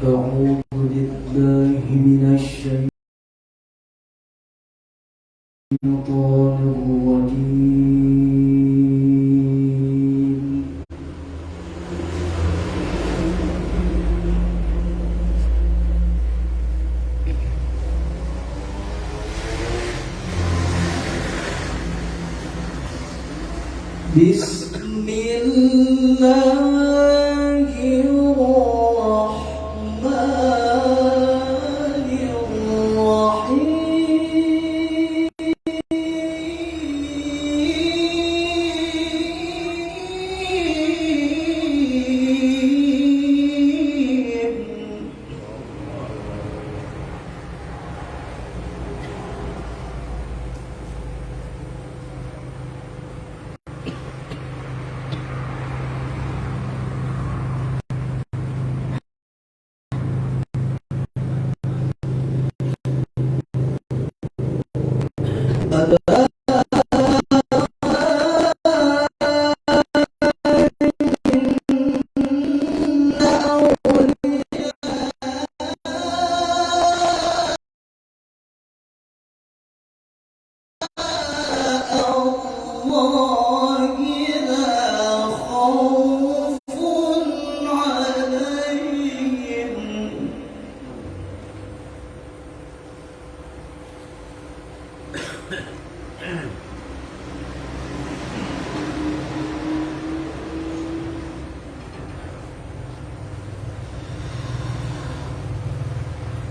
أعوذ بالله من الشيطان الرجيم. بسم الله الرحمن الرحيم.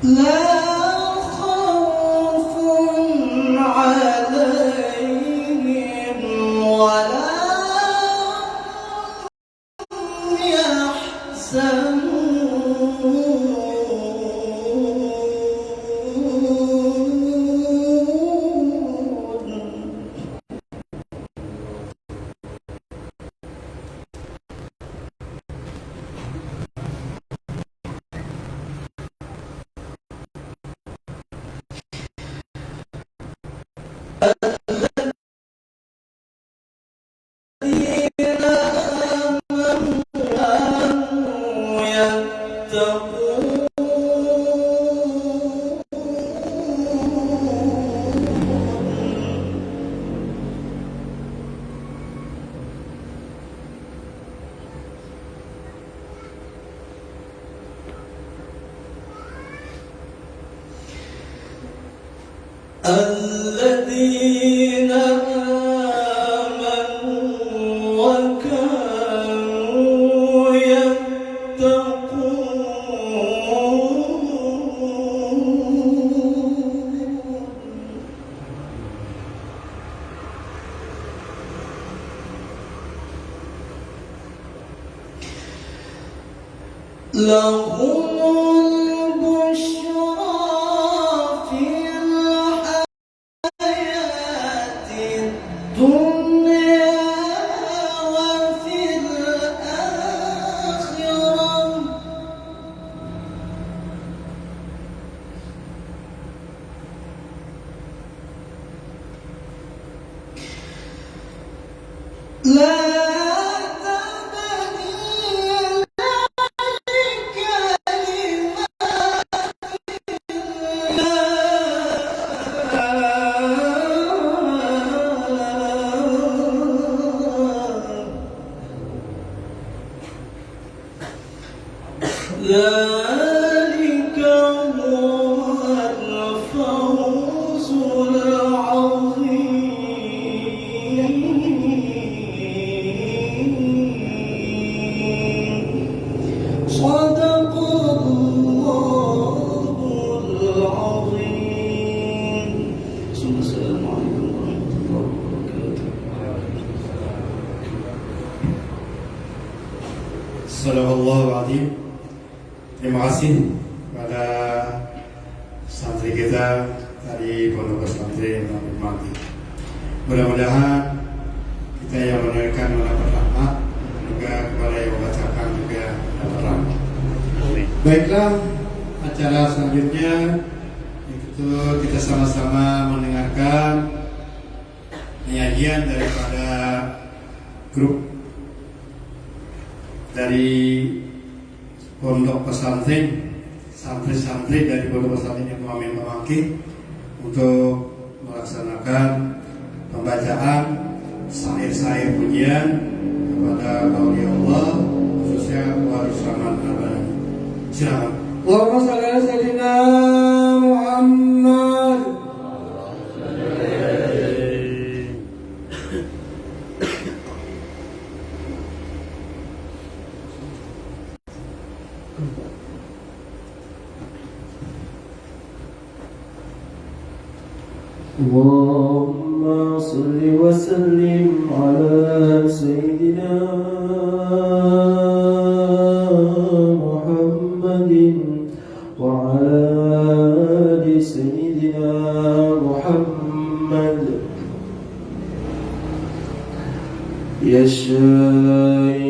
لا خوف عليهم ولا هم الذين آمنوا وكانوا يتقون لهم البشرى في الحياة الدنيا وفي الآخرة لا ذلك هو الفوز العظيم. صدق الله العظيم. السلام عليكم ورحمة الله وبركاته. Sadaqallahu Azim. Terima kasih pada santri kita dari Pondok Pesantren Mati. Mudah-mudahan kita yang mendengarkan mendapat rahmat, juga kepada yang membacakan juga mendapat rahmat. Baiklah, acara selanjutnya itu kita sama-sama mendengarkan penyajian daripada grup dari Pondok Pesantren santri-santri dari Pondok Pesantren Ibnu Amin Pemangki untuk melaksanakan pembacaan syair-syair pujian kepada aulia Allah, khususnya Wali Selamat Abadi. Silakan. Allahumma shalli ala sayyidina Muhammad. اللهم صل وسلم على سيدنا محمد وعلى آل سيدنا محمد. يا شيخنا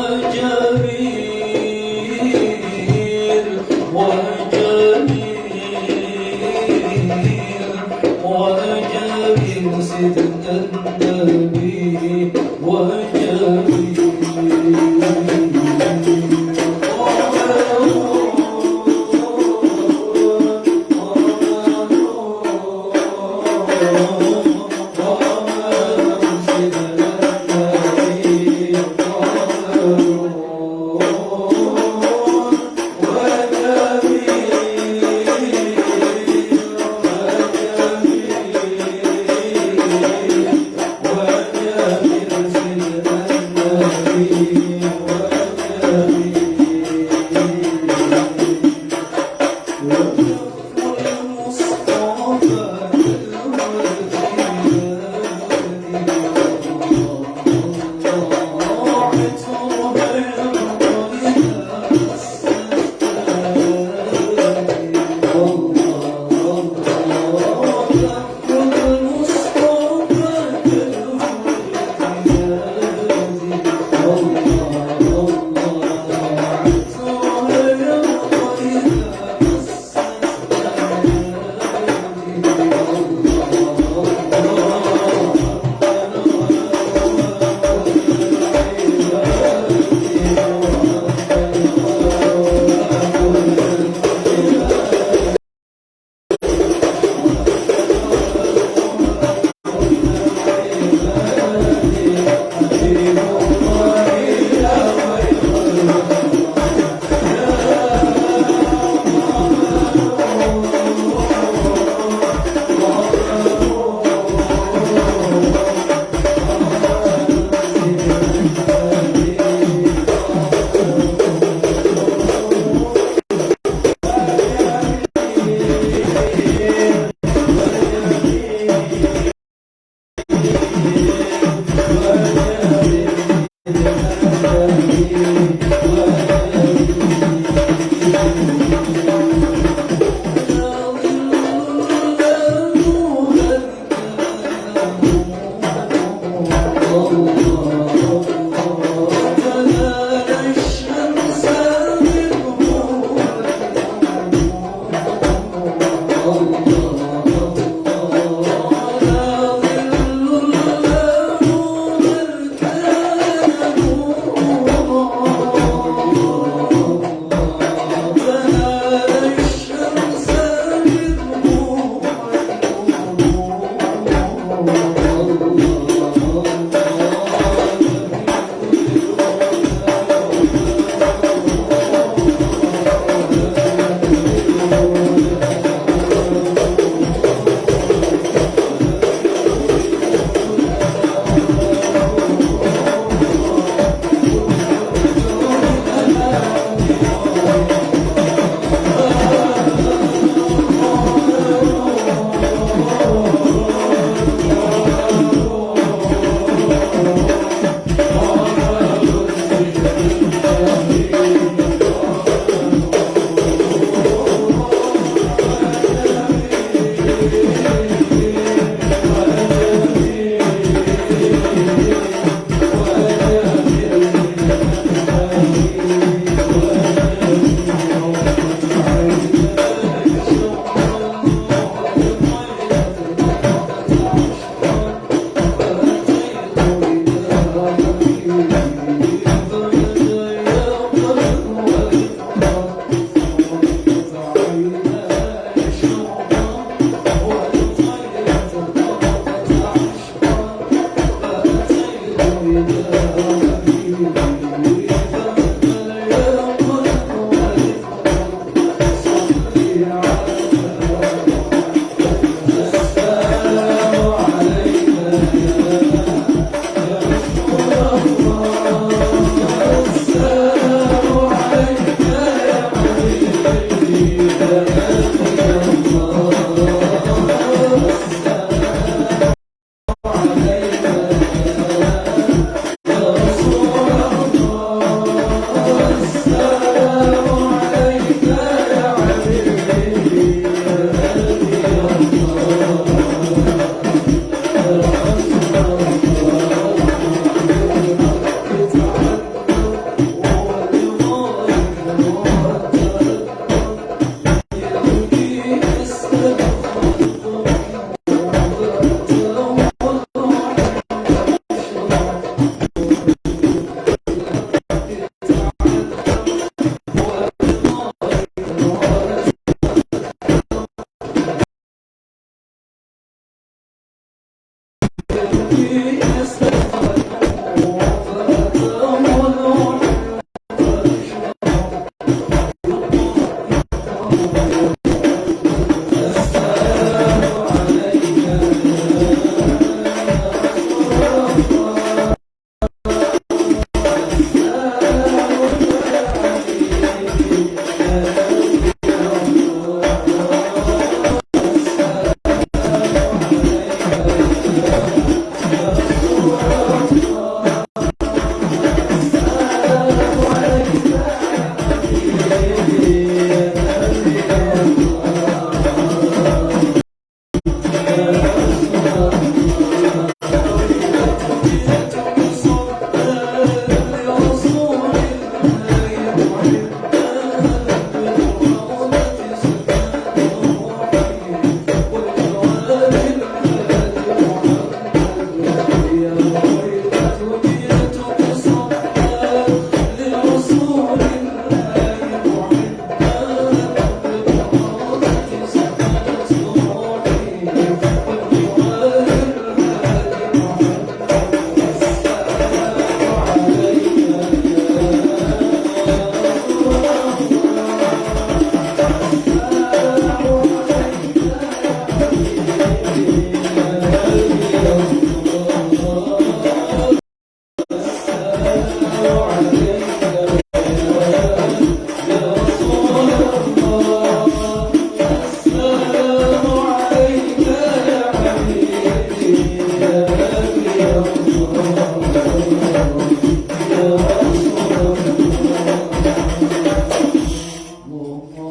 وجميل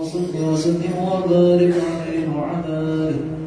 صل وسلم وبارك عليه وعلى آله.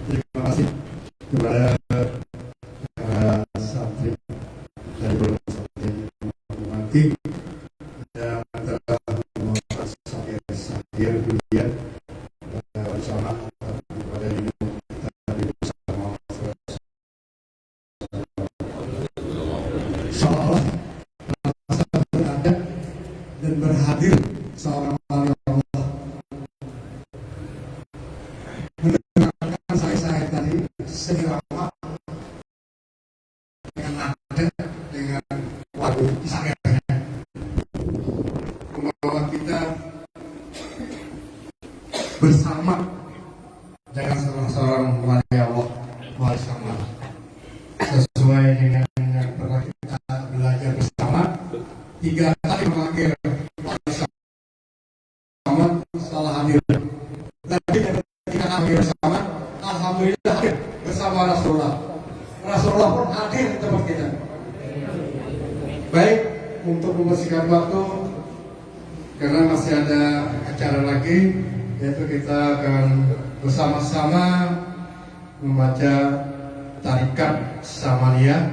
Terima kasih kepada santri dari Pondok Pesantren Mangki yang telah membuat saya kemudian bersama kepada ibu tadi bersama seolah berada dan berhadir seorang wali Allah mendengarkan saya tadi seirama dengan nada dengan lagu sairnya membawa kita bersama dengan seorang wali Allah wali sama sesuai dengan yang pernah kita belajar bersama 3 kali memanggil wali sama setelah hadir tadi ketika hadir bersama alhamdulillah hadir bersama Rasulullah pun hadir di tempat kita. Baik, untuk membersihkan waktu karena masih ada acara lagi, yaitu kita akan bersama-sama membaca tarikat Samaniyah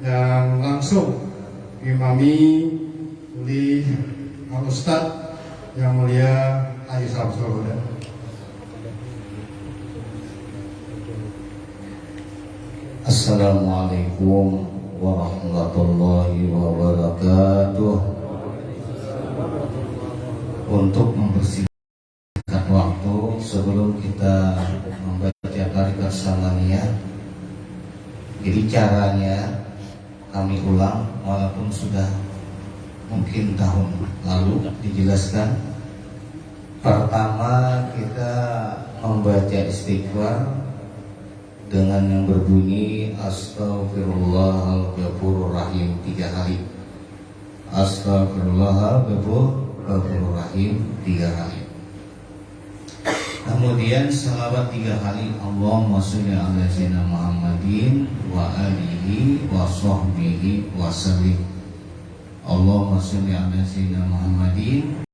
yang langsung diimami oleh Al-Ustadz yang mulia Haji Samsul Huda. Assalamualaikum warahmatullahi wabarakatuh. Untuk mempersingkat waktu sebelum kita membaca tarikat Samaniyah, jadi caranya kami ulang walaupun sudah mungkin tahun lalu dijelaskan. Pertama kita membaca istighfar dengan yang berbunyi Astaghfirullahaladzim rahim 3 kali. Astaghfirullahaladzim rahim 3 kali. Kemudian salawat 3 kali. Allahumma sholli ala sayyidina Muhammadin wa alihi wa sahbihi wa sallim. Allahumma sholli ala sayyidina Muhammadin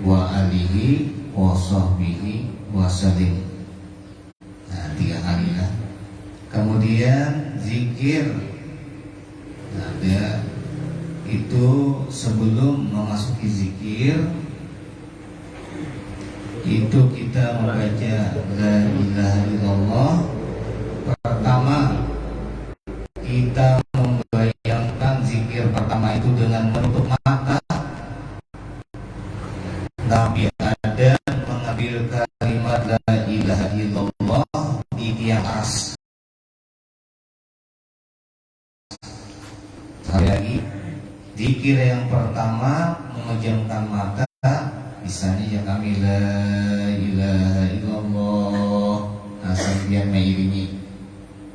wa alihi wa sahbihi wa sallim. Nah, 3 kali ya. Kemudian zikir. Nah, dia itu sebelum memasuki zikir itu kita membaca la ilaha illallah. Pertama kita membayangkan zikir pertama itu dengan menutup mata. Nabi Adam mengambil kalimat la ilaha illallah di tiang aras. Lagi zikir yang pertama memejamkan mata, misalnya yang kami la ilaha illallah. Nah, sambil mengiringi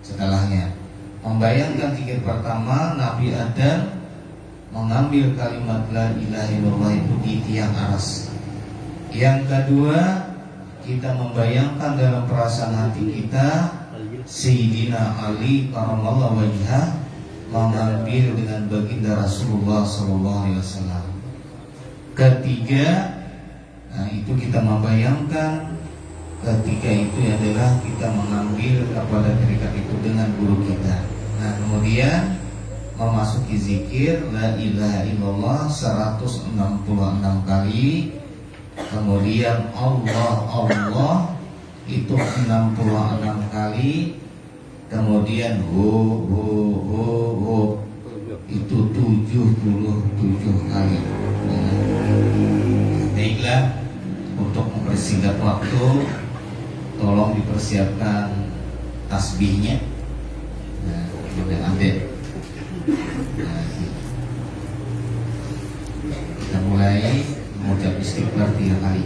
setelahnya membayangkan zikir pertama Nabi Adam mengambil kalimat la ilaha illallah itu di tiang aras. Yang kedua, kita membayangkan dalam perasaan hati kita Sayyidina Ali karamallahu wajhah mengambil dengan baginda Rasulullah sallallahu alaihi wasallam. Ketiga, nah itu kita membayangkan ketika itu adalah kita mengambil kepada tarikat itu dengan guru kita. Nah, kemudian memasuki zikir la ilaha illallah 166 kali. Kemudian Allah itu 66 kali. Kemudian ho itu 77 kali. Baiklah, untuk mempersingkat waktu tolong dipersiapkan tasbihnya. Nah, kita ambil. Nah, kita mulai. mulai mengucap istighfar 3 kali.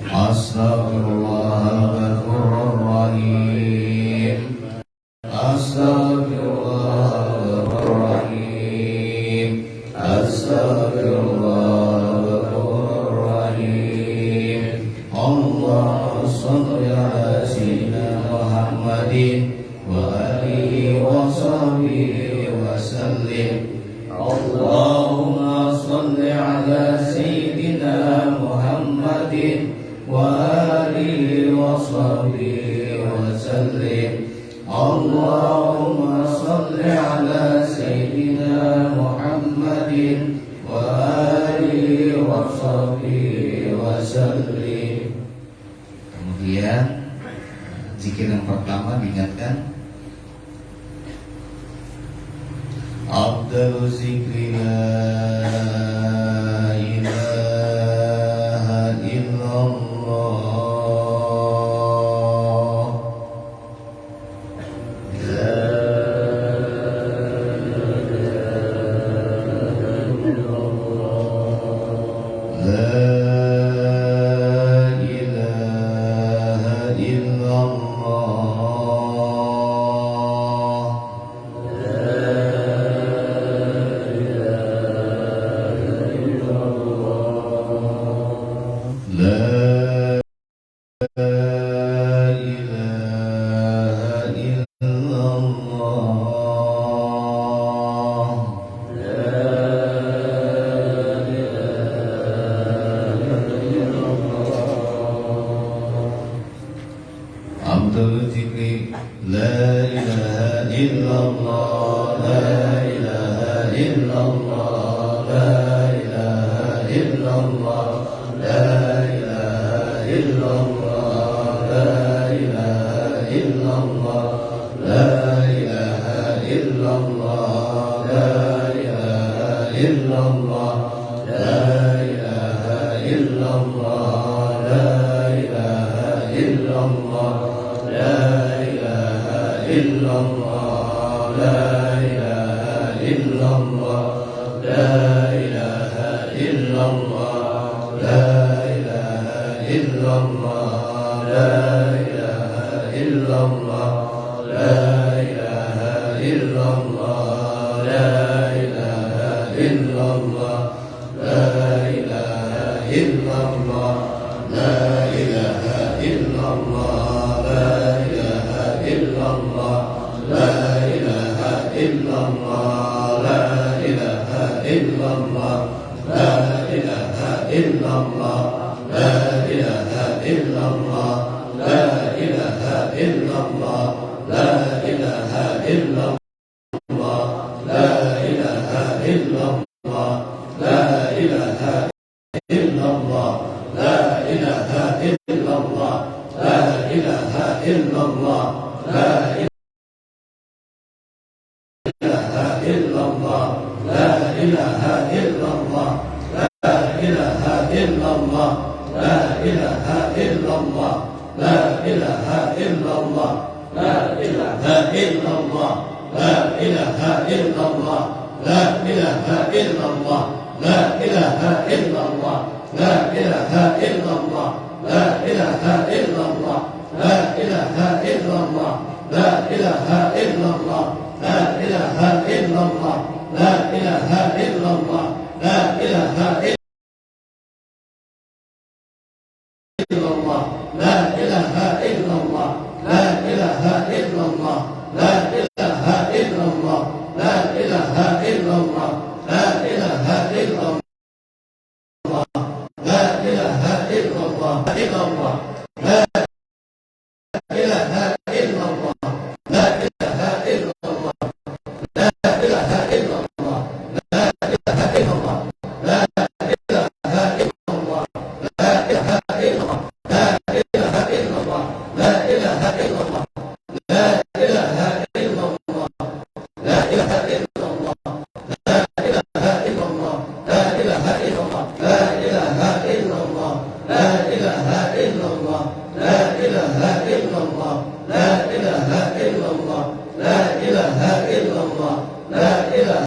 Astaghfirullahaladzim. Astaghfirullahaladzim. Astaghfirullahaladzim. Allahumma shalli ala sayyidina Muhammadin wa alihi wa sahbihi wa sallim. Allahumma shalli ala sayyidina Muhammadin wa alihi wa sahbihi wa sallim. Allahumma shalli ala sayyidina Muhammadin wa alihi wa sahbihi wa sallim. Kemudian zikir yang pertama diingatkan, afdalu zikri la ilaha illallah. Abdul Zikri La ilaha illallah, La ilaha illallah, La ilaha illallah, La ilaha illallah, La ilaha illallah, La ilaha illallah, La ilaha illallah, La ilaha illallah, La ilaha illallah. La ilaha illallah, la ilaha illallah, la ilaha illallah, la ilaha illallah, la ilaha illallah, la ilaha illallah, la ilaha illallah, la ilaha illallah, la ilaha illallah. La ilaha illallah, la ilaha illallah, la ilaha illallah, la ilaha illallah, la ilaha illallah, la ilaha illallah, la ilaha illallah, la ilaha illallah, la ilaha illallah, la ilaha illallah. La ilaha illallah, la ilaha illallah, la ilaha illallah, la ilaha illallah, la ilaha illallah, la ilaha illallah, la ilaha illallah, la ilaha illallah, la ilaha illallah, la ilaha illallah, la ilaha illallah. La ilaha illallah, la ilaha illallah, la ilaha illallah, la ilaha illallah, la ilaha illallah, la ilaha illallah, la ilaha illallah, la ilaha illallah, la ilaha illallah, la ilaha illallah, la ilaha illallah. La ilaha illallah, illallah, la ilaha illallah, la ilaha illallah, la ilaha illallah, la ilaha illallah, la ilaha illallah, la ilaha illallah, la ilaha illallah, la ilaha illallah, la ilaha illallah, la ilaha illallah, la ilaha illallah, la ilaha illallah, la ilaha illallah, la ilaha illallah, la ilaha illallah, la ilaha illallah, la ilaha illallah, la ilaha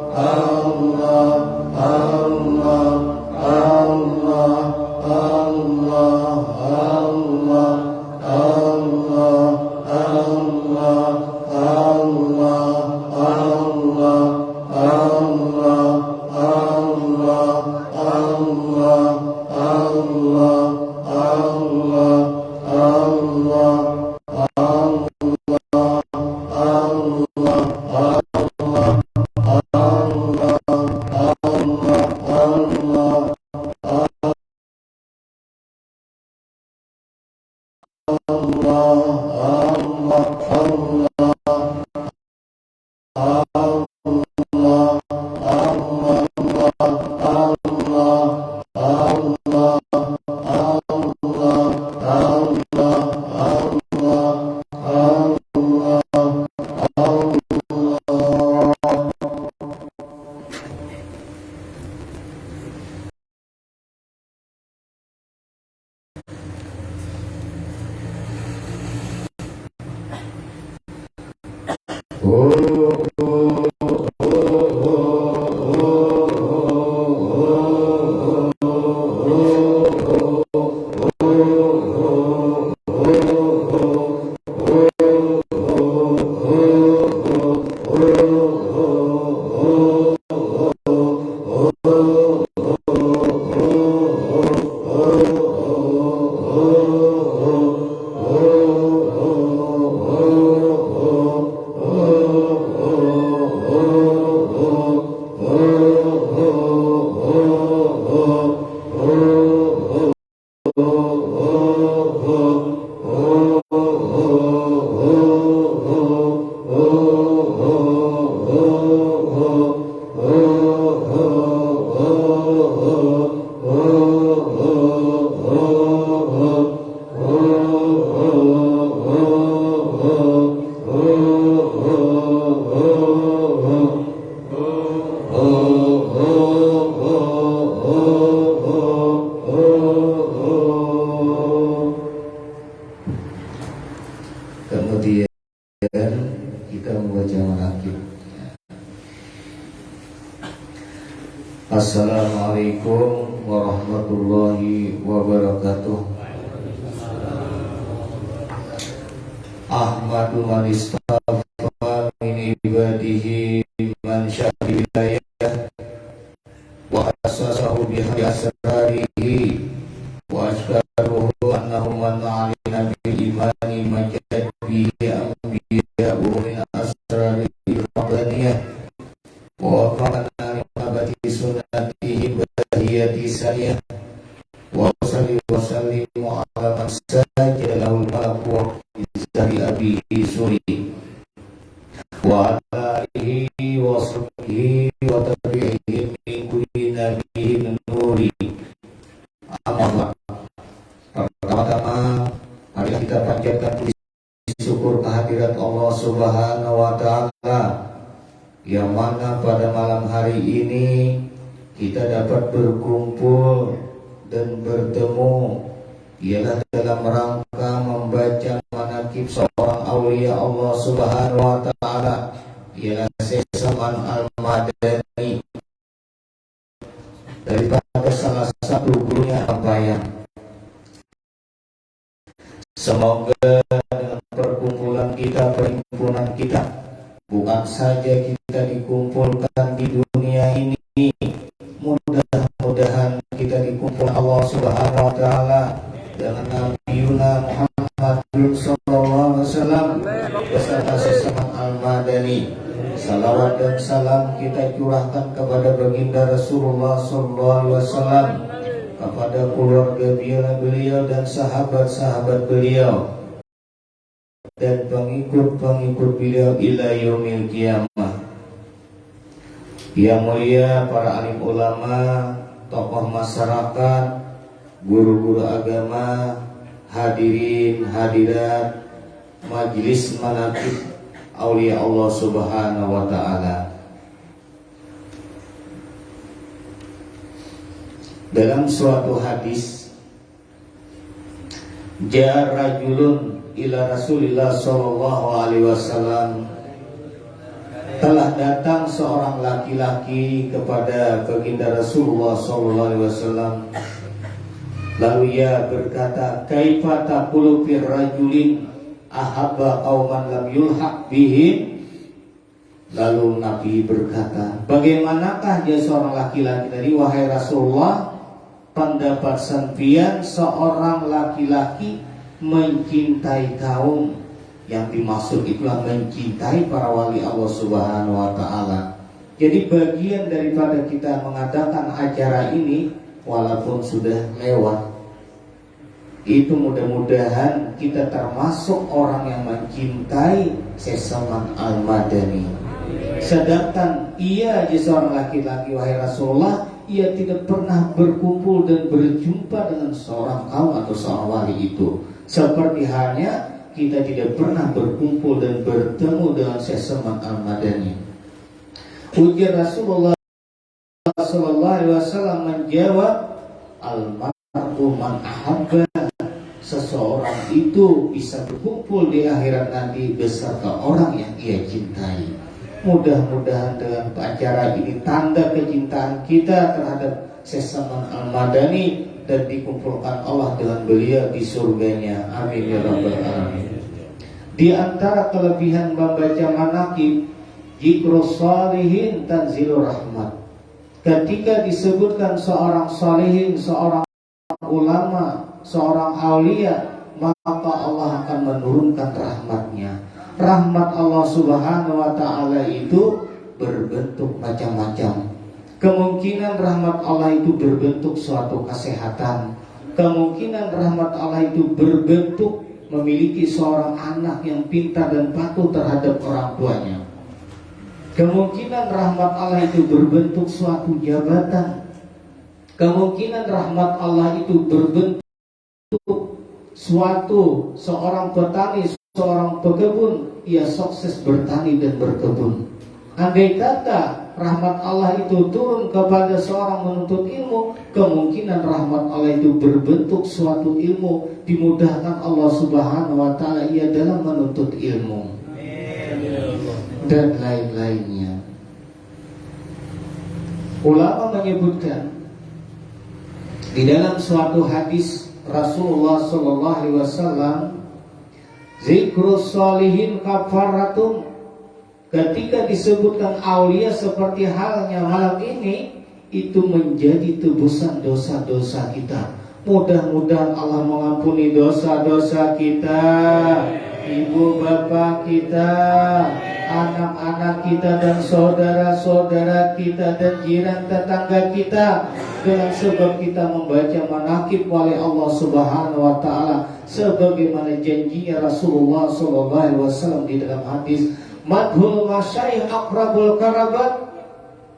sakit. Assalamualaikum warahmatullahi wabarakatuh. Ahmadu man istafa min ibadihi man syahid wilayah wa asasahu biha asrarihi wa ashkaruhu annahu man alina bil imani majad bihi anbiya'u min asrarihi al-rabbaniyah wa wafaqana li mabati sunnatihi bahiyati sariyah wa salli wa sallimu ala man sajada lahul malaku dari abihi suri wa ala alihi wa sahbihi wa tabi'ihi min kulli nabiyyin nuri. Amma pertama-tama mari kita panjatkan puji syukur kehadirat Allah Subhanahu wa taala yang mana pada malam hari ini kita dapat berkumpul dan bertemu ialah dalam rangka membaca manaqib seorang aulia Allah Subhanahu wa taala ialah Syekh Salman Al-Madani daripada salah satu gurunya Abayang. Semoga dengan perkumpulan kita, perhimpunan kita, bukan saja kita dikumpulkan di dunia ini, mudah-mudahan kita dikumpulkan Allah Subhanahu wa taala dengan Nabiuna Muhammadun sallallahu alaihi wasallam beserta Salman Al-Madani. Salawat dan salam kita curahkan kepada baginda Rasulullah sallallahu alaihi wasallam, kepada keluarga beliau dan sahabat-sahabat beliau dan pengikut-pengikut beliau ila yaumil qiyamah. Yang mulia para alim ulama, tokoh masyarakat, guru-guru agama, hadirin hadirat majelis manaqib aulia Allah Subhanahu wa taala. Dalam suatu hadis, ja'a rajulun ila Rasulillah sallallahu alaihi wasallam, telah datang seorang laki-laki kepada baginda Rasulullah sallallahu alaihi wasallam. Lalu ia berkata, kaifa taqulu fir rajulin ahabba qauman lam yulhaq bihim. Lalu Nabi berkata, bagaimanakah dia seorang laki-laki tadi, wahai Rasulullah, pendapat sampeyan seorang laki-laki mencintai kaum, yang dimaksud itulah mencintai para wali Allah Subhanahu wa taala. Jadi bagian daripada kita mengadakan acara ini walaupun sudah lewat, itu mudah-mudahan kita termasuk orang yang mencintai Syekh Salman Al-Madani. Sedangkan ia aja seorang laki-laki, wahai Rasulullah, ia tidak pernah berkumpul dan berjumpa dengan seorang kaum atau seorang wali itu. Seperti halnya kita tidak pernah berkumpul dan bertemu dengan Syekh Salman Al-Madani. Ujar Rasulullah sallallahu alaihi wasallam menjawab, al-mar'u man ahabba, seseorang itu bisa berkumpul di akhirat nanti beserta orang yang ia cintai. Mudah-mudahan dengan acara ini tanda kecintaan kita terhadap Syekh Salman Al-Madani dan dikumpulkan Allah dengan beliau di surganya. Amin ya rabbal alamin. Di antara kelebihan membaca manaqib, zikrus shalihin tanzilur rahmat. Ketika disebutkan seorang salihin, seorang ulama, seorang aulia, maka Allah akan menurunkan rahmatnya. Rahmat Allah Subhanahu wa ta'ala itu berbentuk macam-macam. Kemungkinan rahmat Allah itu berbentuk suatu kesehatan. Kemungkinan rahmat Allah itu berbentuk memiliki seorang anak yang pintar dan patuh terhadap orang tuanya. Kemungkinan rahmat Allah itu berbentuk suatu jabatan. Kemungkinan rahmat Allah itu berbentuk suatu seorang petani, seorang pekebun, ia sukses bertani dan berkebun. Andai kata rahmat Allah itu turun kepada seorang menuntut ilmu, kemungkinan rahmat Allah itu berbentuk suatu ilmu, dimudahkan Allah Subhanahu wa ta'ala ia dalam menuntut ilmu. dan lain-lainnya. Ulama menyebutkan di dalam suatu hadis Rasulullah sallallahu alaihi wasallam, zikrus sholihin kafaratun, ketika disebutkan aulia seperti halnya malam ini, itu menjadi tebusan dosa-dosa kita. Mudah-mudahan Allah mengampuni dosa-dosa kita, ibu bapak kita, anak-anak kita, dan saudara-saudara kita, dan jiran tetangga kita, dengan sebab kita membaca manaqib oleh Allah Subhanahu wa taala, sebagaimana janjinya Rasulullah sallallahu alaihi wasallam di dalam hadis, madhul masyayikh aqrabul karabat.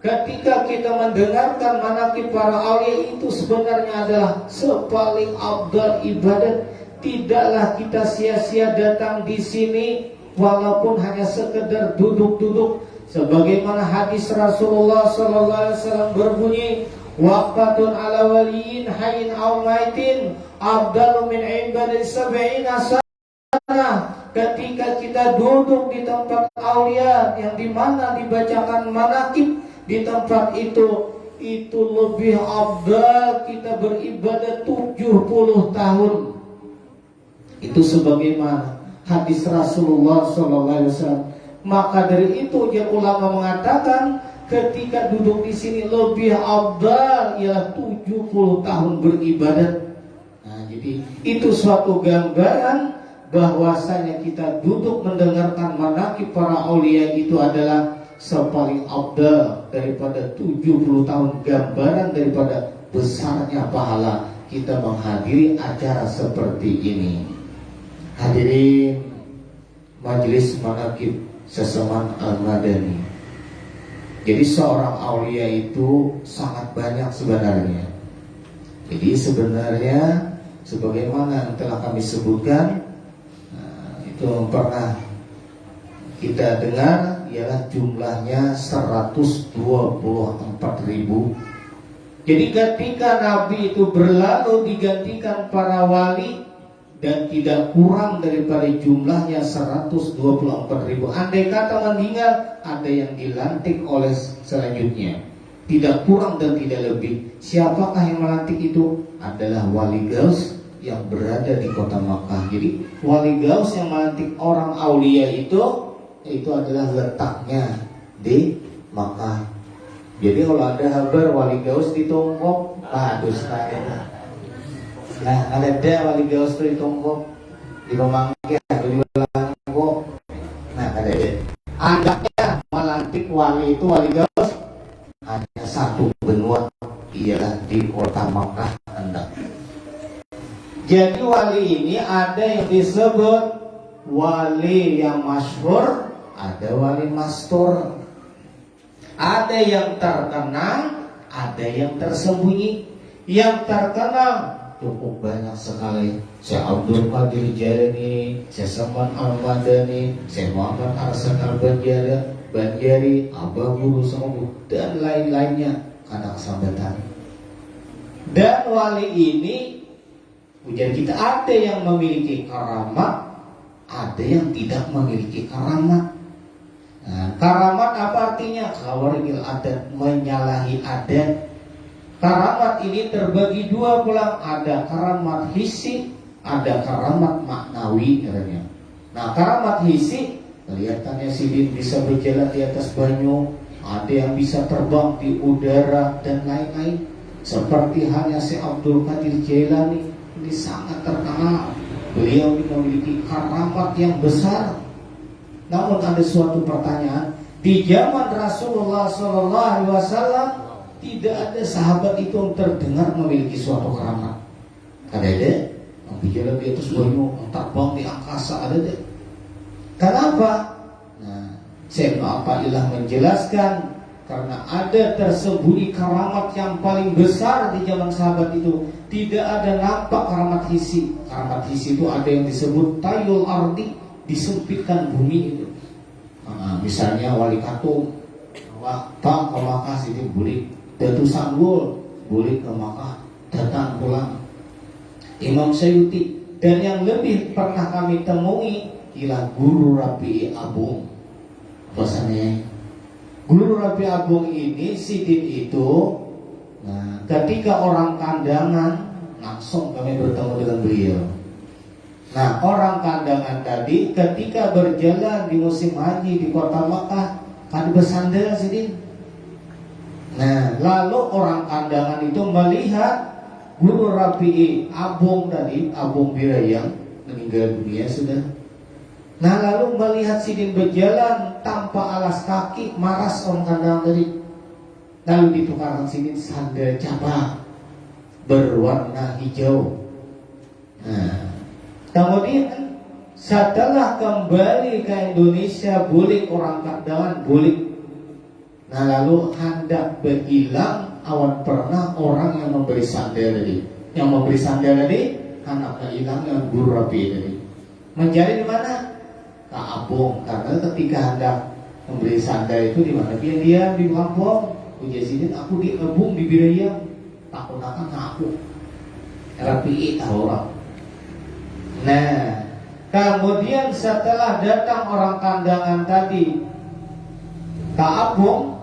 Ketika kita mendengarkan manaqib para aulia, itu sebenarnya adalah sepaling afdal ibadat. Tidaklah kita sia-sia datang di sini walaupun hanya sekedar duduk-duduk, sebagaimana hadis Rasulullah sallallahu alaihi wasallam berbunyi, waqfatun ala waliyin hayyin aw maitin afdalu min ibadati sab'ina sana. Ketika kita duduk di tempat aulia yang dimana dibacakan manaqib, di tempat itu lebih afdal kita beribadah 70 tahun. Itu sebagaimana hadis Rasulullah SAW. Maka dari itu yang ulama mengatakan, ketika duduk di sini lebih afdal ialah 70 tahun beribadat. Nah, jadi itu suatu gambaran bahwasanya kita duduk mendengarkan manaqib para aulia itu adalah sepaling afdal daripada 70 tahun, gambaran daripada besarnya pahala kita menghadiri acara seperti ini. Hadirin majelis manaqib Seseman Al-Madani. Jadi seorang aulia itu sangat banyak sebenarnya. Jadi sebenarnya sebagaimana yang telah kami sebutkan, itu pernah kita dengar, ialah jumlahnya 124.000. Jadi ketika Nabi itu berlalu digantikan para wali dan tidak kurang daripada jumlahnya 124.000. Andai kata meninggal, ada yang dilantik oleh selanjutnya, tidak kurang dan tidak lebih. Siapakah yang melantik itu? Adalah wali gaus yang berada di kota Makkah. Jadi wali gaus yang melantik orang aulia itu adalah letaknya di Makkah. Jadi kalau ada kabar wali gaus di Tonggok, bagus sekali. Nah, ada wali gaus di Tonggok, di Pemangkin, di Langkok. Nah, anaknya melantik wali itu, wali gaus hanya satu benua, ialah di kota Makkah. Jadi wali ini ada yang disebut wali yang masyhur, ada wali mastur, ada yang terkenal, ada yang tersembunyi. Yang terkenal cukup banyak sekali, Syekh Abdul Qadir Jailani, Syekh Saman Al-Madani, Syekh Muhammad Arsan Al-Banjari, Abah Guru Sambu, dan lain-lainnya karena kesambatan. Dan wali ini, ujar kita, ada yang memiliki karamat, ada yang tidak memiliki karamat. Nah, karamat apa artinya? Khawarigil adat, menyalahi adat. Karamat ini terbagi dua pula, ada karamat hissi, ada karamat maknawi katanya. Nah, karamat hissi, kelihatannya Sidin bisa berjalan di atas banyu, ada yang bisa terbang di udara dan lain-lain. Seperti halnya Syekh Abdul Qadir Jailani, ini sangat terkenal. Beliau memiliki karamat yang besar. Namun ada suatu pertanyaan, di zaman Rasulullah SAW tidak ada sahabat itu yang terdengar memiliki suatu karamat. Ada yang berjalan di atas banyu, yang terbang di angkasa, ada deh. Kenapa? Nah, Syekh Al-Fadilah menjelaskan, karena ada tersembunyi karamat yang paling besar di zaman sahabat itu. Tidak ada nampak karamat hissi. Karamat hissi itu ada yang disebut tayul ardi, disempitkan bumi itu. Nah, misalnya Wali Katung, Pak ke Makkah sini boleh, Datu Sanggul boleh ke Makkah, datang pulang. Imam Syuuti, dan yang lebih pernah kami temui ialah Guru Rabi'i Abung. Bosannya Guru Rapi Agung ini Sidin itu, nah, ketika orang kandangan langsung kami bertemu dengan beliau. Nah, orang kandangan tadi ketika berjalan di musim haji di kota Makkah kan bersandar Sidin. Nah, lalu orang kandangan itu melihat Guru Rapi Agung tadi, Agung Birayang meninggal dunia sudah. Nah, lalu melihat Sidin berjalan tanpa alas kaki, maras orang kandangan tadi. Lalu ditukarkan Sidin sandal cabang berwarna hijau. Nah, kemudian setelah kembali ke Indonesia, bulik orang kandangan, bulik. Nah, lalu hendak berhilang awan pernah orang yang memberi sandal tadi. Yang memberi sandal tadi hendak berhilang yang Guru Rapi tadi. Menjadi di mana? Kak Abung, karena ketika hendak memberi sandal itu di mana? Dia di Lampung. Ujar Sidin, aku di Abung di Birayang. Takut akan aku. Rapi tahu orang. Nah, kemudian setelah datang orang kandangan tadi, Kak Abung,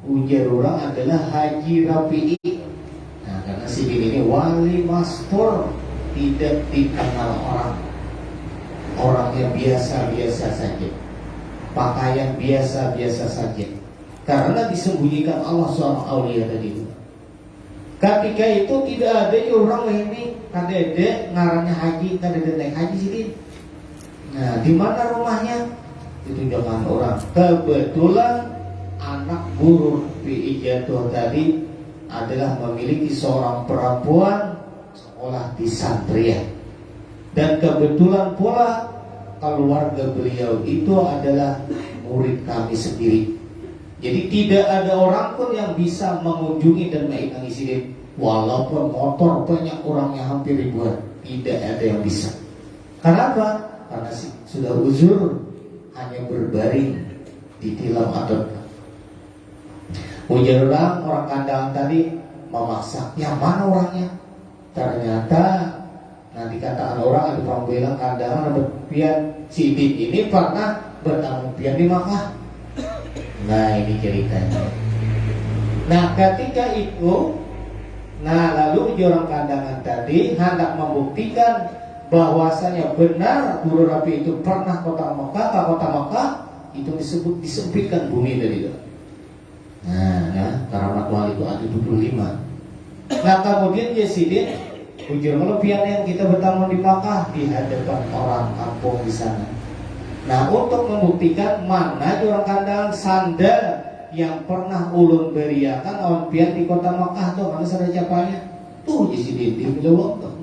ujar orang adalah Haji Rapi'i. Nah, karena Sidin ini wali mastur, tidak dikenal orang. Orang yang biasa-biasa saja, pakaian biasa-biasa saja, karena disembunyikan Allah seorang aulia tadi itu. Ketika itu tidak ada orang ini, kadede ngarannya haji, kadede naik haji Sidin. Nah, di mana rumahnya? Ditunjukkan orang. Kebetulan anak Guru Rapi jatuh tadi adalah memiliki seorang perempuan sekolah di Santria. Dan kebetulan pula keluarga beliau itu adalah murid kami sendiri. Jadi tidak ada orang pun yang bisa mengunjungi dan mengikangi Sidin. Walaupun motor banyak orangnya hampir ribuan, tidak ada yang bisa. Kenapa? Karena sudah uzur, hanya berbaring di tilam adon. Ujar orang kandangan tadi memaksa, yang mana orangnya? Ternyata nanti katakan orang ada orang bilang kandangan ada pian Sidin ini pernah bertemu pian di Makkah. Nah, ini ceritanya. Nah, ketika itu, nah lalu orang kandangan tadi hendak membuktikan bahwasanya benar Guru Rapi itu pernah kota Makkah itu disebut disempitkan bumi dari itu. Nah, ya, karamat wali itu ada 25. Nah, kemudian Sidin ujar kalau pian yang kita bertemu di Makkah di hadapan orang kampung di sana. Nah, untuk membuktikan mana orang kandangan sandal yang pernah ulun beriakan awan pian di kota Makkah tuh mana sada capanya tuh Sidin di Bilawang tuh.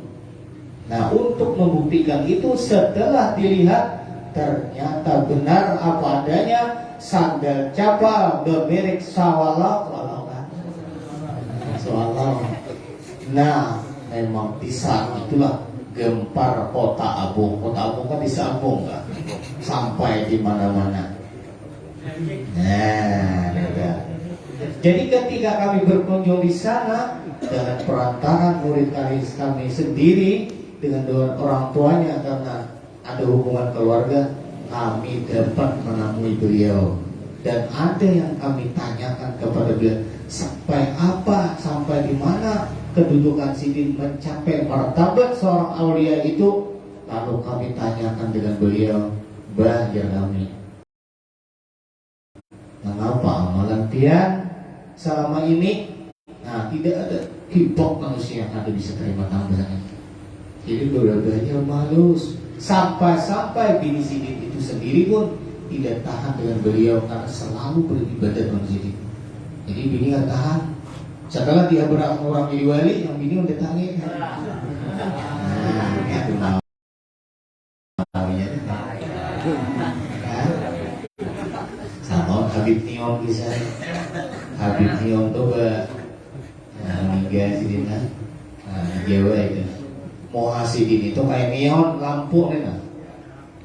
Nah, untuk membuktikan itu setelah dilihat ternyata benar apa adanya sandal capal bermerek Sawalak. Nah, memang di saat itulah gempar kota Abung. Kota Abung kan di Sambung kan, sampai di mana-mana. Nah, ya. Jadi ketika kami berkunjung di sana dengan perantaraan murid kami sendiri dengan orang tuanya karena ada hubungan keluarga, kami dapat menemui beliau dan ada yang kami tanyakan kepada beliau sampai di mana kedudukan Sidin mencapai martabat seorang aulia itu. Lalu kami tanyakan dengan beliau, "Bahaya kami, mengapa amalan pian selama ini tidak ada hibok manusia yang ada bisa terima tambahan?" Jadi beberapa malus sampai bini Sidin itu sendiri pun tidak tahan dengan beliau karena selalu beribadah dengan Sidin. Jadi bini nggak tahan. Setelah dia berang orang jadi wali, yang bini udah tahan. Sama Habib Nion bisa. Habib Nion tuh meninggal Sidin Jawa itu. Moha Sidin itu kayak neon lampu nih.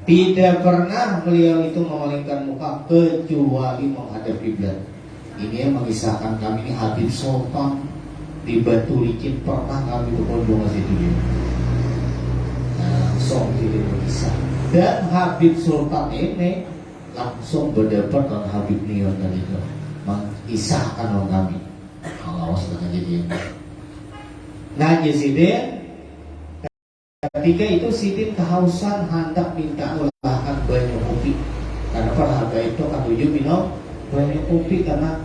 Tidak pernah beliau itu memalingkan muka kecuali menghadap kiblat. Ini yang mengisahkan kami ini Habib Sultan di Batu Licin pernah kami berkunjung ke situ. Nah, Sidin mengisah. Dan Habib Sultan ini langsung berdebat dengan Habib Nion dan itu mengisahkan orang kami. Awas dengan jadi. Nah Sidin, ketika itu Sidin kehausan hendak minta ulahkan banyak kopi. Karena harga itu kan 7 minum banyak kopi karena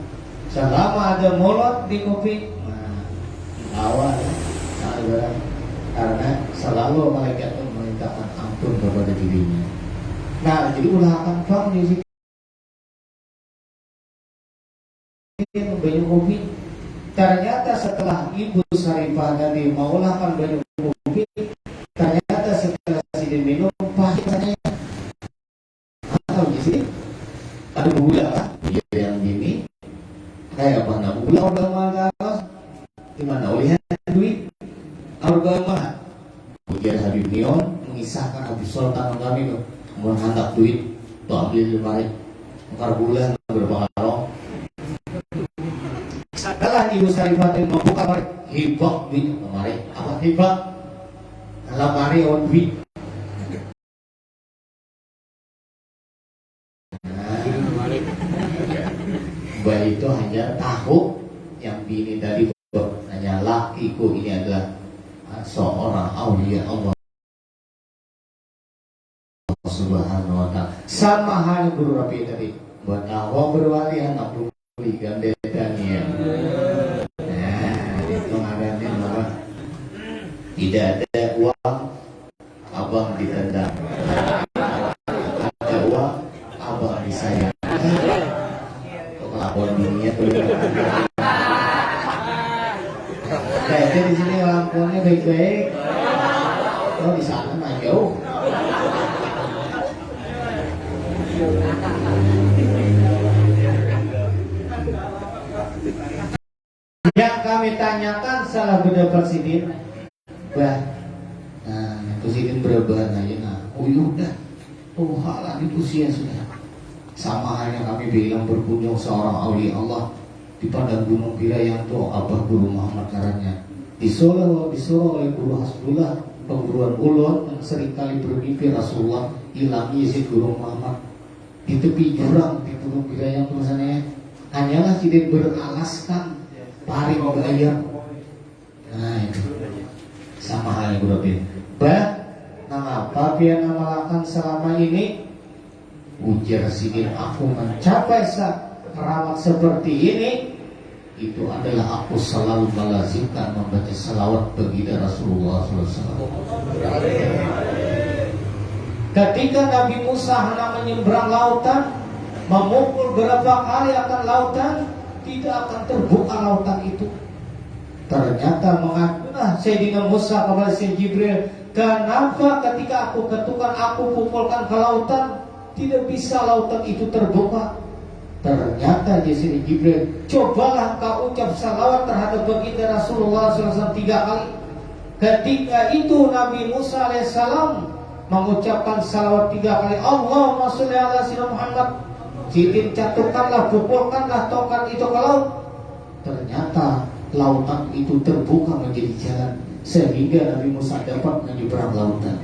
selama ada molot di kopi, awal karena selalu malaikat itu memintakan ampun kepada dirinya. Nah, jadi ulahkan bang di sini banyak kopi. Ternyata setelah Ibu Sarifah tadi mau ulahkan banyak kopi, ternyata setelah Sidin minum pahitnya di sini ada gula lah, yang gini kayak mana gula udah malas, gimana lihat duit harga mana? Ujian Habib Nion mengisahkan Habib Sultan kami tuh mau hantar duit tuh ambil di lemari ngkar bulan berapa karong. Setelah Ibu Sarifah membuka lemari hibak duit lemari apa hibak lemari on duit. Bahwa itu hanya tahu yang bini tadi hanya lakiku ini adalah seorang aulia Allah Subhanahu wa ta'ala. Sama halnya Guru Rabi tadi buat awam berwali anak beli gandetannya. Nah itu ngarannya apa? Tidak ada uang abang ditendang, ada uang abang disayang. Lapor dunia kayaknya di sini lampunya baik-baik. Oh di sana mah jauh. Yang kami tanyakan salah berdebat Sidin, bah, nah itu Sidin berubah aja nah, oh yaudah, oh halah itu sia sudah. Sama halnya kami bilang berkunjung seorang aulia Allah di padang gunung Pira yang tuh Abah Guru Muhammad caranya disuruh oleh Guru Hasbullah pengguruan ulun yang seringkali bermimpi Rasulullah hilang Yazid Guru Muhammad di tepi jurang di gunung Pira yang tulisannya hanyalah tidak beralaskan paring bayar. Nah itu sama halnya Guru Bin. Bah, mengapa dia namalakan selama ini? Ujar Sidin, aku mencapai keramat seperti ini itu adalah aku selalu melazimkan membaca salawat baginda Rasulullah SAW. Ketika Nabi Musa hendak menyeberang lautan, memukul berapa kali akan lautan, tidak akan terbuka lautan itu. Ternyata mengakulah Sayyidina Musa kepada Sayyidina Jibril, kenapa ketika aku ketukan, aku pukulkan ke lautan, tidak bisa lautan itu terbuka? Ternyata di sini Jibril, cobalah kau ucap salawat terhadap baginda Rasulullah SAW 3 kali. Ketika itu Nabi Musa alaihissalam mengucapkan salawat 3 kali, Allahumma sholli ala sayyidina Muhammad. Sidin caturkanlah, pukulkanlah tongkat itu ke laut. Ternyata lautan itu terbuka menjadi jalan sehingga Nabi Musa dapat menyeberang lautan.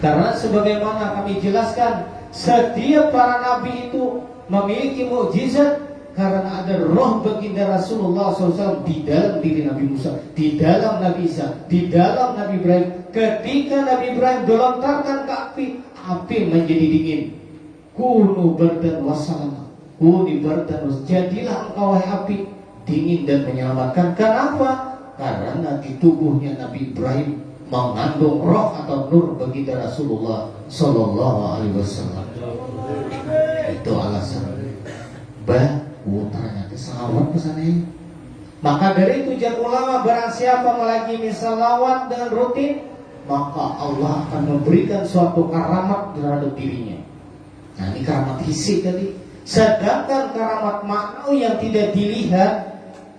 Karena sebagaimana kami jelaskan, setiap para nabi itu memiliki mukjizat karena ada roh baginda Rasulullah SAW di dalam diri Nabi Musa, di dalam Nabi Isa, di dalam Nabi Ibrahim. Ketika Nabi Ibrahim dilontarkan ke api menjadi dingin. Kunu bardan wassalam, kuni bardan was, jadilah engkau wahai api dingin dan menyelamatkan. Kenapa? Karena di tubuhnya Nabi Ibrahim mengandung roh atau nur baginda Rasulullah Sallallahu Alaihi Wasallam. Itu alasan. Ternyata salawat pesannya. Maka dari itu jad ulama, barang siapa melakimi salawat dengan rutin, maka Allah akan memberikan suatu karamat terhadap dirinya. Nah ini karamat hissi tadi. Sedangkan karamat maknawi yang tidak dilihat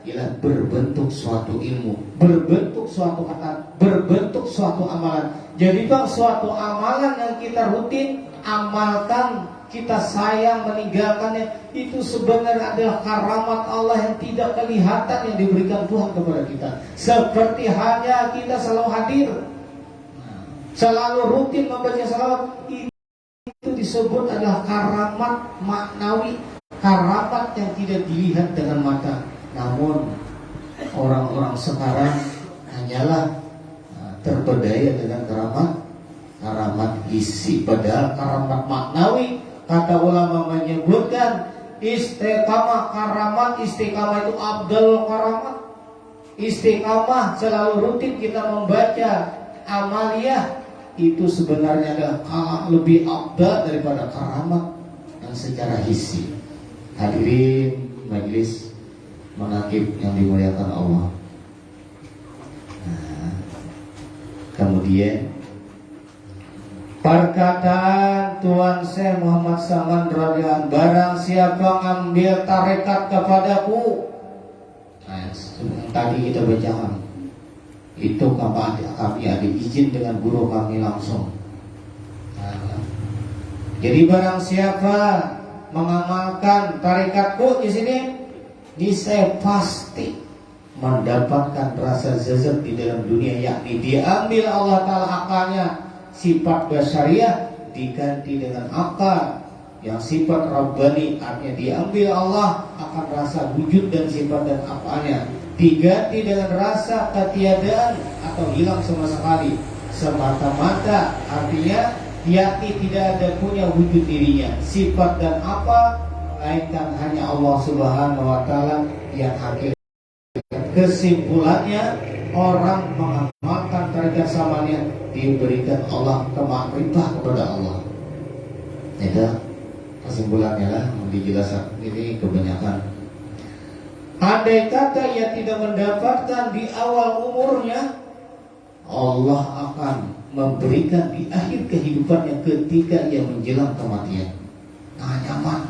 ialah berbentuk suatu ilmu, berbentuk suatu kata, berbentuk suatu amalan. Jadi bang, suatu amalan yang kita rutin amalkan, kita sayang meninggalkannya, itu sebenarnya adalah karamat Allah yang tidak kelihatan yang diberikan Tuhan kepada kita. Seperti hanya kita selalu hadir, selalu rutin membaca salawat, itu disebut adalah karamat maknawi, karamat yang tidak dilihat dengan mata. Namun orang-orang sekarang hanyalah terpedaya dengan karamat isi, padahal karamat maknawi, kata ulama menyebutkan istiqamah karamat, istiqamah itu abdul karamat. Istiqamah selalu rutin kita membaca amaliyah, itu sebenarnya adalah lebih abdal daripada karamat yang secara hissi. Hadirin majelis manaqib yang dimuliakan Allah. Kemudian perkataan Tuan Syekh Muhammad Saman radhiyallahu anhu, barang siapa ngambil tarekat kepadaku, tadi kita bacakan itu kami ada izin dengan guru kami langsung. Jadi barang siapa mengamalkan tarikatku di sini, niscaya pasti mendapatkan rasa zazat di dalam dunia, yakni diambil Allah Ta'ala akalnya, sifat basyariah diganti dengan akal yang sifat Rabbani, artinya diambil Allah akan rasa wujud dan sifat dan akalnya, diganti dengan rasa ketiadaan atau hilang sama sekali, semata-mata artinya yakni tidak ada punya wujud dirinya, sifat dan apa melainkan hanya Allah Subhanahu wa Ta'ala yang hakikat. Kesimpulannya, orang mengamalkan tarekat samaniyah diberikan Allah kemakrifah kepada Allah. Itu kesimpulannya lah, dijelaskan ini kebanyakan. Andai kata ia tidak mendapatkan di awal umurnya, Allah akan memberikan di akhir kehidupannya ketika ia menjelang kematian. Nah, nyaman.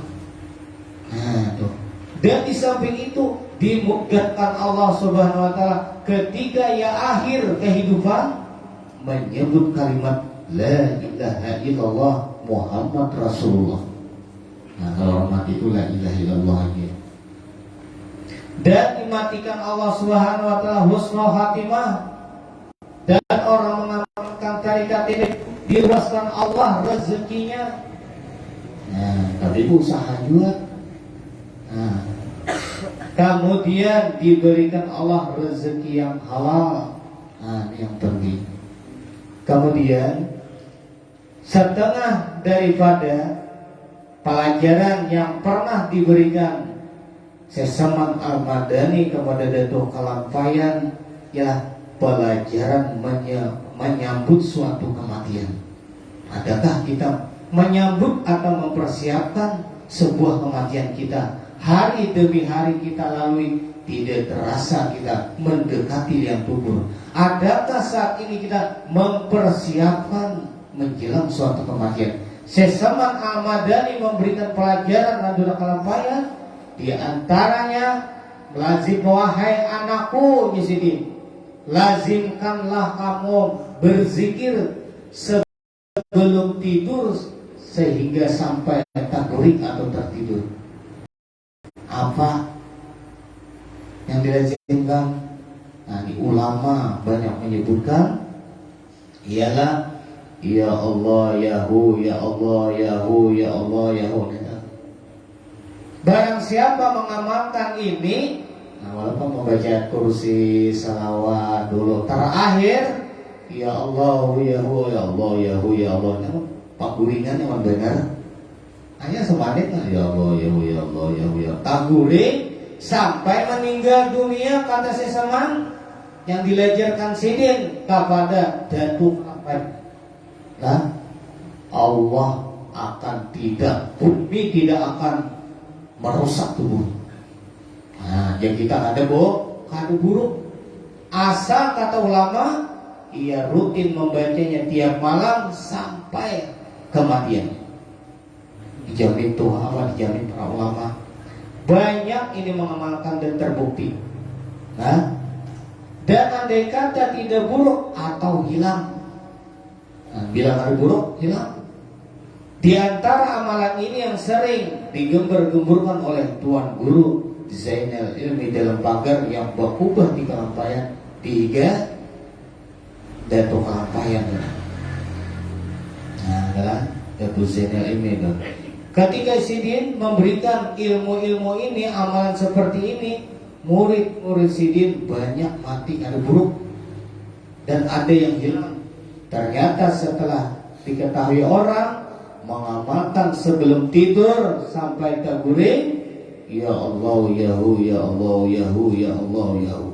Nah, tuh. Dan di samping itu dimudahkan Allah Subhanahu wa Ta'ala ketika ia akhir kehidupan menyebut kalimat la ilaha illallah Muhammad Rasulullah. Nah, kalau mati itu la ilaha illallah aja. Dan dimatikan Allah Subhanahu wa Ta'ala husnul khatimah, dan orang mengamalkan tarikat ini diluaskan Allah rezekinya. Nah, tapi usaha juga. Nah, kemudian diberikan Allah rezeki yang halal. Nah, ini yang penting. Kemudian setengah daripada pelajaran yang pernah diberikan Sesaman Al-Madani kepada Datuk Kalampayan, ya pelajaran menyambut suatu kematian. Adakah kita menyambut atau mempersiapkan sebuah kematian kita? Hari demi hari kita lalui, tidak terasa kita mendekati liang kubur. Adakah saat ini kita mempersiapkan menjelang suatu kematian? Sesaman Al-Madani memberikan pelajaran Datuk Kalampayan, di antaranya lazim, wahai anakku di sini, lazimkanlah kamu berzikir sebelum tidur sehingga sampai takurik atau tertidur. Apa yang dilazimkan? Nah, di ulama banyak menyebutkan ialah ya Allah ya Hu, ya Allah ya Hu, ya Allah ya Hu. Barang siapa mengamalkan ini, nah, walaupun membaca kursi salawat dulu terakhir ya Allah ya Hu, ya Allah ya Hu, ya Allah, namun pak guringan yang benar hanya semanit lah ya Allah ya Hu, ya Allah ya Hu, ya tak guring sampai meninggal dunia, kata Sesaman yang dilajarkan sidin kepada Datuk Kalampayan. Nah, Allah akan tidak, bumi tidak akan merusak tubuh. Nah, yang kita ada kado buruk. Asal kata ulama, ia rutin membacanya tiap malam sampai kematian. Dijamin Tuhan, dijamin para ulama. Banyak ini mengamalkan dan terbukti. Nah, dan andai kata tidak buruk atau hilang. Nah, bila ada buruk, hilang. Di antara amalan ini yang sering digembar-gemburkan oleh Tuan Guru Zainal Ilmi dalam pagar yang berubah di Kalampayan, 3 Datuk Kalampayan. Nah, adalah Datuk Zainal Ilmi itu. Ketika Sidin memberikan ilmu-ilmu ini, amalan seperti ini, murid-murid Sidin banyak mati karena buruk dan ada yang hilang. Ternyata setelah diketahui orang mengamalkan sebelum tidur sampai terguling, ya Allah yahu, ya Allah yahu, ya Allah yahu.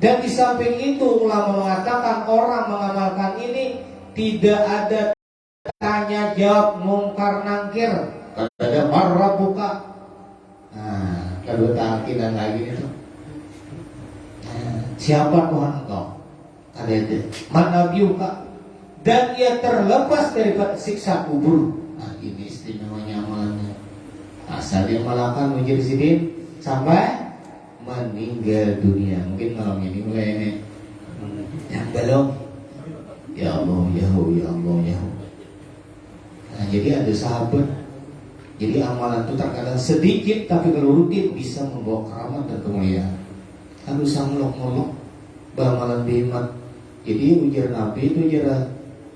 Dan di samping itu ulama mengatakan orang mengamalkan ini tidak ada tanya jawab mungkar nangkir. Ada marah buka. Nah, kedua keyakinan lagi itu. Siapa Tuhan engkau? Ada itu. Mana biuka? Dan ia terlepas daripada siksa kubur. Nah, ini istimewanya amalannya. Asal dia melakukan ujian sidin sampai meninggal dunia. Mungkin malam ini mulai ini. Yang belum. Ya Allah, yahu, ya Allah, yahu. Nah, jadi ada sahabat. Jadi amalan itu terkadang sedikit, tapi kalau rutin bisa membawa keramat dan kemuliaan. Kan bisa melok-melok bamalan bimat. Jadi ujar Nabi itu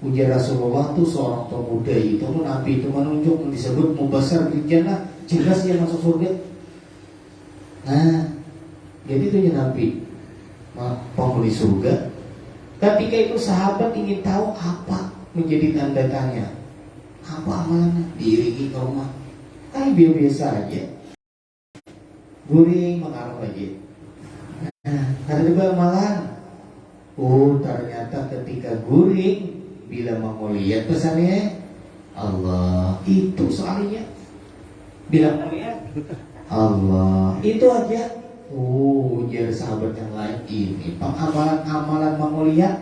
ujar Rasulullah itu seorang pemuda itu Nabi itu menunjuk disebut mubasar bil jannah, jelas dia masuk surga. Nah, jadi itu ya Nabi penghuni surga. Ketika itu sahabat ingin tahu apa menjadi tanda tanya. Apa amalannya? Diiringi ke rumah. Biasa aja. Guring mengaruh aja. Nah, ada juga amalan. Oh, ternyata ketika guring bila mau lihat pesannya Allah itu soalnya. Bila mau lihat Allah itu aja. Oh, ujar sahabat yang lain ini amalan mau lihat.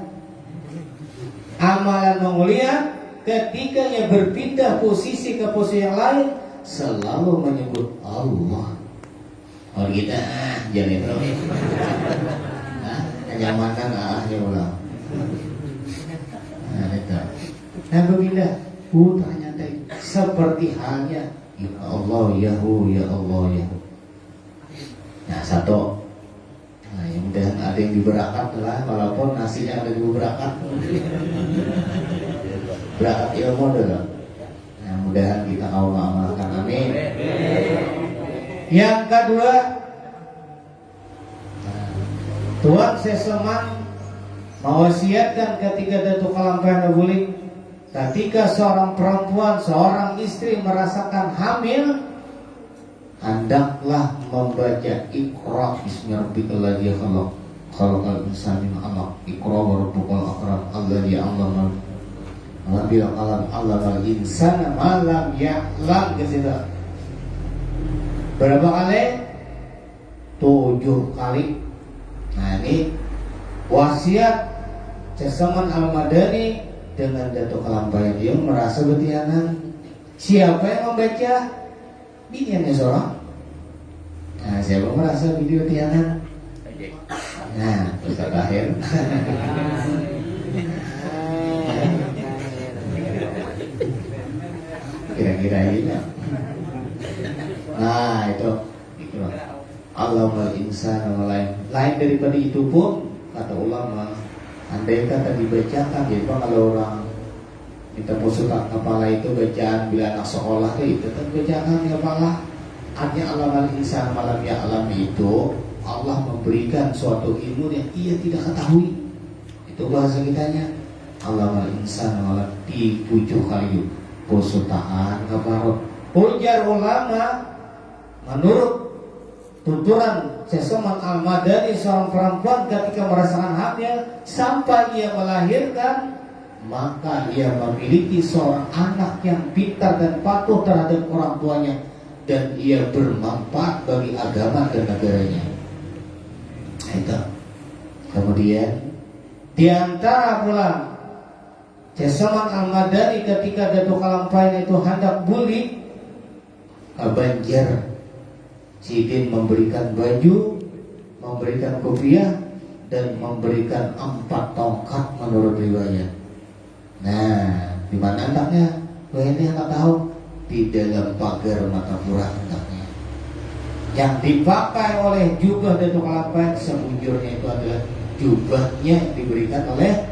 Amalan mau lihat ketika ia berpindah posisi ke posisi yang lain selalu menyebut Allah. Oh kita jangan terus. Kenyamanan ya ulang. Nah itu. Nah berpindah. Ternyata seperti halnya ya Allah yahu, ya Allah yahu. Nah satu. Nah yang mudah ada yang diberakat lah, walaupun nasinya ada yang berakat. Berakat ilmu dulu. Nah mudahan kita Allah amalkan, amin. Yang kedua, Tuan Seseman mewasiatkan ketika Datuk Kalampah Nabuling, ketika seorang perempuan, seorang istri merasakan hamil, hendaklah membaca Iqra bismi rabbikal ladzi khalaq, khalaqal insana min 'alaq, Iqra wa rabbukal akram, alladzi 'allama bil qalam, 'allamal insana ma lam ya'lam. Gitu. Berapa kali? 7 kali. Nah ini wasiat Seseman Al-Madani dengan Datuk Kalampah dia merasa betianan. Siapa yang membaca? Biniannya seorang. Nah siapa merasa video betianan? Nah Ustaz akhir. Kira-kira ini. Nah itu Allahumma insana lain daripada itu pun kata ulama, andai kata dibacakan, jadi kalau orang minta musuhkan kepala itu bacaan bila anak sekolah itu tetap bacaan kepala. Artinya Allahumma insana malam ya alam itu Allah memberikan suatu ilmu yang ia tidak ketahui. Itu bahasa kitanya. Allahumma insana malam di 7 kali posutaan kaparot. Ujar ulama menurut tuturan Seseman Al-Madani, seorang perempuan ketika merasakan hamil sampai ia melahirkan, maka ia memiliki seorang anak yang pintar dan patuh terhadap orang tuanya, dan ia bermanfaat bagi agama dan negaranya. Itu. Kemudian di antara pula Seseman Al-Madani ketika Datuk Kalampah itu hendak buli ke Banjar, Sidin memberikan baju, memberikan kopiah, dan memberikan 4 tongkat menurut riwayat. Nah, di mana anaknya? Ini anak tahu di dalam pagar Martapura anaknya. Yang dipakai oleh jubah Datuk Kalampah sebujurnya itu adalah jubahnya yang diberikan oleh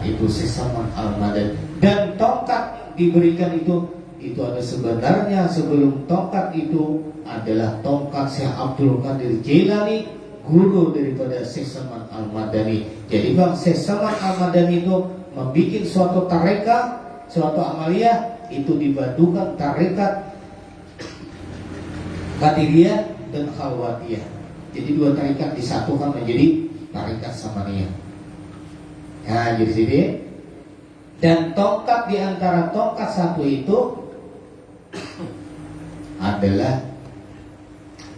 itu Seseman Al-Madani Dan tongkat diberikan itu ada sebenarnya sebelum tongkat itu adalah tongkat Syekh Abdul Qadir Jailani, guru daripada Syekh Saman Al-Madani. Jadi Bang Syekh Saman Al-Madani itu membuat suatu tarekat, suatu amaliyah itu dibadukan tarekat Qadiriyah dan Khalwatiyah. Jadi dua tarekat disatukan menjadi tarekat Samaniyah. Nah, jadi sini. Dan tongkat di antara tongkat satu itu adalah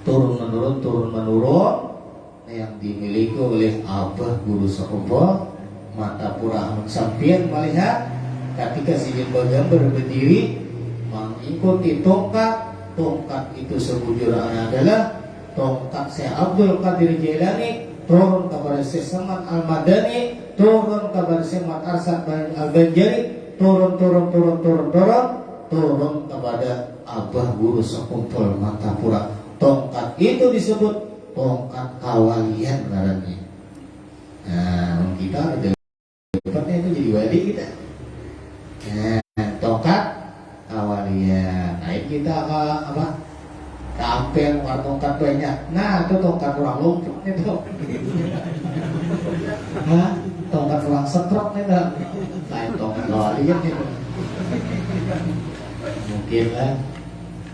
turun menurun yang dimiliki oleh Abah Guru Sekumpul Matapura Ahmad Sampian melihat ketika si Bagambar berdiri mengikuti tongkat itu sebujurnya adalah tongkat Syekh Abdul Qadir Jailani turun kepada Syekh Saman Al-Madani, turun kepada Syekh Mat Arsad Al-Banjari, turun kepada Abah Guru Sekumpul Matapura. Tongkat itu disebut tongkat kawalian ngarannya. Nah, kita ada dapatnya itu jadi wali kita. Nah, tongkat kawalian. Nah, kita apa? Tampil tongkat banyak. Nah, itu tongkat orang lumpuh itu. Nah, tongkat orang setrok itu. Lain tongkat kawalian itu. Mungkin lah.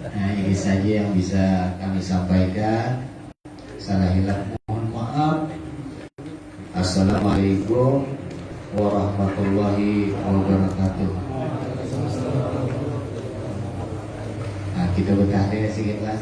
Nah, ini saja yang bisa kami sampaikan. Salah hilaf mohon maaf. Assalamualaikum warahmatullahi wabarakatuh. Nah, kita bertahan sedikit lah.